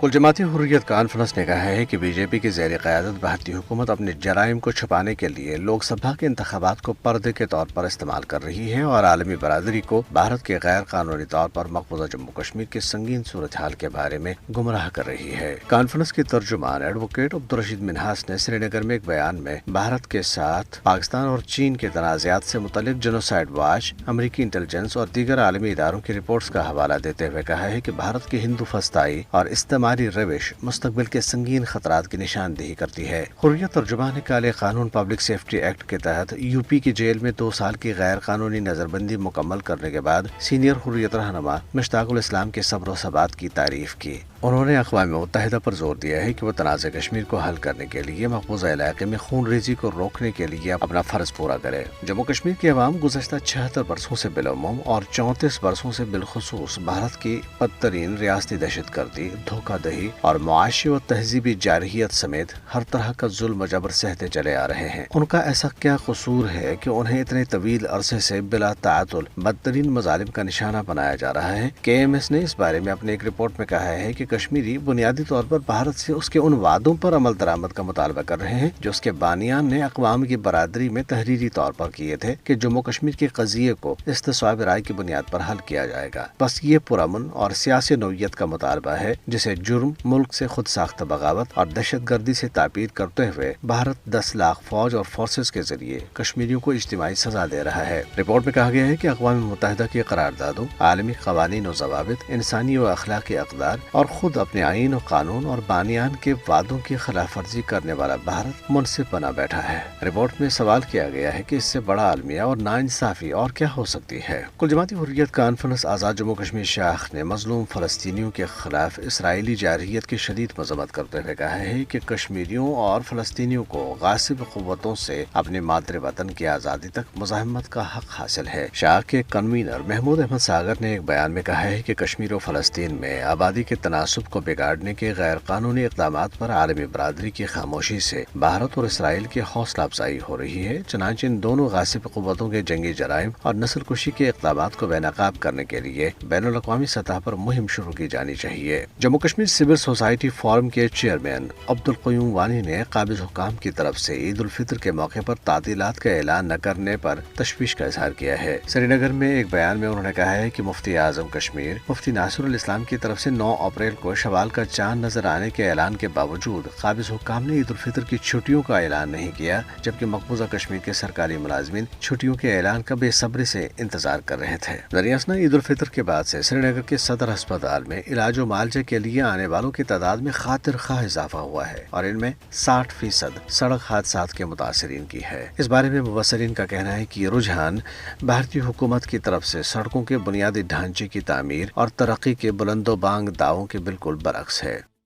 کل جماعتی حریت کانفرنس نے کہا ہے کہ بی جے پی کی زیر قیادت بھارتی حکومت اپنے جرائم کو چھپانے کے لیے لوک سبھا کے انتخابات کو پردے کے طور پر استعمال کر رہی ہے اور عالمی برادری کو بھارت کے غیر قانونی طور پر مقبوضہ جموں کشمیر کی سنگین صورتحال کے بارے میں گمراہ کر رہی ہے۔ کانفرنس کے ترجمان ایڈوکیٹ عبدالرشید منہاس نے سری نگر میں ایک بیان میں بھارت کے ساتھ پاکستان اور چین کے تنازعات سے متعلق جنوسائیڈ واچ، امریکی انٹیلیجنس اور دیگر عالمی اداروں کی رپورٹس کا حوالہ دیتے ہوئے کہا ہے کہ بھارت کی ہندو فسطائی اور استعماری روش مستقبل کے سنگین خطرات کی نشاندہی کرتی ہے۔ حریت ترجمان نے کالے قانون پبلک سیفٹی ایکٹ کے تحت یو پی کی جیل میں 2 سال کی غیر قانونی نظر بندی مکمل کرنے کے بعد سینئر حریت رہنما مشتاق الاسلام کے صبر و ثبات کی تعریف کی۔ انہوں نے اقوام متحدہ پر زور دیا ہے کہ وہ تنازع کشمیر کو حل کرنے کے لیے مقبوضہ علاقے میں خون ریزی کو روکنے کے لیے اپنا فرض پورا کرے۔ جموں کشمیر کی عوام گزشتہ 76 برسوں سے بالعموم اور 34 برسوں سے بالخصوص بھارت کی بدترین ریاستی دہشت گردی، دھوکہ دہی اور معاشی و تہذیبی جارحیت سمیت ہر طرح کا ظلم و جبر سہتے چلے آ رہے ہیں۔ ان کا ایسا کیا قصور ہے کہ انہیں اتنے طویل عرصے سے بلا تعطل بدترین مظالم کا نشانہ بنایا جا رہا ہے؟ کے ایم ایس نے اس بارے میں اپنے ایک رپورٹ میں کہا ہے کہ کشمیری بنیادی طور پر بھارت سے اس کے ان وعدوں پر عمل درآمد کا مطالبہ کر رہے ہیں جو اس کے بانیان نے اقوام کی برادری میں تحریری طور پر کیے تھے کہ جموں کشمیر کے قضیے کو استصواب رائے کی بنیاد پر حل کیا جائے گا۔ بس یہ پرامن اور سیاسی نوعیت کا مطالبہ ہے جسے جرم، ملک سے خود ساختہ بغاوت اور دہشت گردی سے تعبیر کرتے ہوئے بھارت 10 لاکھ فوج اور فورسز کے ذریعے کشمیریوں کو اجتماعی سزا دے رہا ہے۔ رپورٹ میں کہا گیا ہے کہ اقوام متحدہ کی قراردادوں، عالمی قوانین و ضوابط، انسانی و اخلاقی اقدار اور خود اپنے آئین و قانون اور بانیان کے وعدوں کی خلاف ورزی کرنے والا بھارت منصف بنا بیٹھا ہے۔ رپورٹ میں سوال کیا گیا ہے کہ اس سے بڑا المیہ اور ناانصافی اور کیا ہو سکتی ہے؟ کل جماعتی حریت کانفرنس آزاد جموں کشمیر شاخ نے مظلوم فلسطینیوں کے خلاف اسرائیلی جارحیت کی شدید مذمت کرتے ہوئے کہا ہے کہ کشمیریوں اور فلسطینیوں کو غاصب قوتوں سے اپنے مادر وطن کی آزادی تک مزاحمت کا حق حاصل ہے۔ شاخ کے کنوینر محمود احمد ساگر نے ایک بیان میں کہا ہے کہ کشمیر و فلسطین میں آبادی کے تناسب کو بگاڑنے کے غیر قانونی اقدامات پر عالمی برادری کی خاموشی سے بھارت اور اسرائیل کی حوصلہ افزائی ہو رہی ہے، چنانچہ ان دونوں غاصب قوتوں کے جنگی جرائم اور نسل کشی کے اقدامات کو بے نقاب کرنے کے لیے بین الاقوامی سطح پر مہم شروع کی جانی چاہیے۔ Jammu Kashmir civil society forum کے چیئرمین عبدالقیوم وانی نے قابض حکام کی طرف سے عید الفطر کے موقع پر تعطیلات کا اعلان نہ کرنے پر تشویش کا اظہار کیا ہے۔ سری نگر میں ایک بیان میں انہوں نے کہا ہے کہ مفتی اعظم کشمیر مفتی ناصر الاسلام کی طرف سے 9 اپریل کو شوال کا چاند نظر آنے کے اعلان کے باوجود قابض حکام نے عید الفطر کی چھٹیوں کا اعلان نہیں کیا، جبکہ مقبوضہ کشمیر کے سرکاری ملازمین چھٹیوں کے اعلان کا بے صبری سے انتظار کر رہے تھے۔ دریاسنا عید الفطر کے بعد سے سری نگر کے صدر ہسپتال میں علاج و معالجے کے لیے آنے والوں کی تعداد میں خاطر خواہ اضافہ ہوا ہے اور ان میں 60% سڑک حادثات کے متاثرین کی ہے۔ اس بارے میں مبصرین کا کہنا ہے کہ یہ رجحان بھارتی حکومت کی طرف سے سڑکوں کے بنیادی ڈھانچے کی تعمیر اور ترقی کے بلند و بانگ دعووں کے بالکل برعکس ہے۔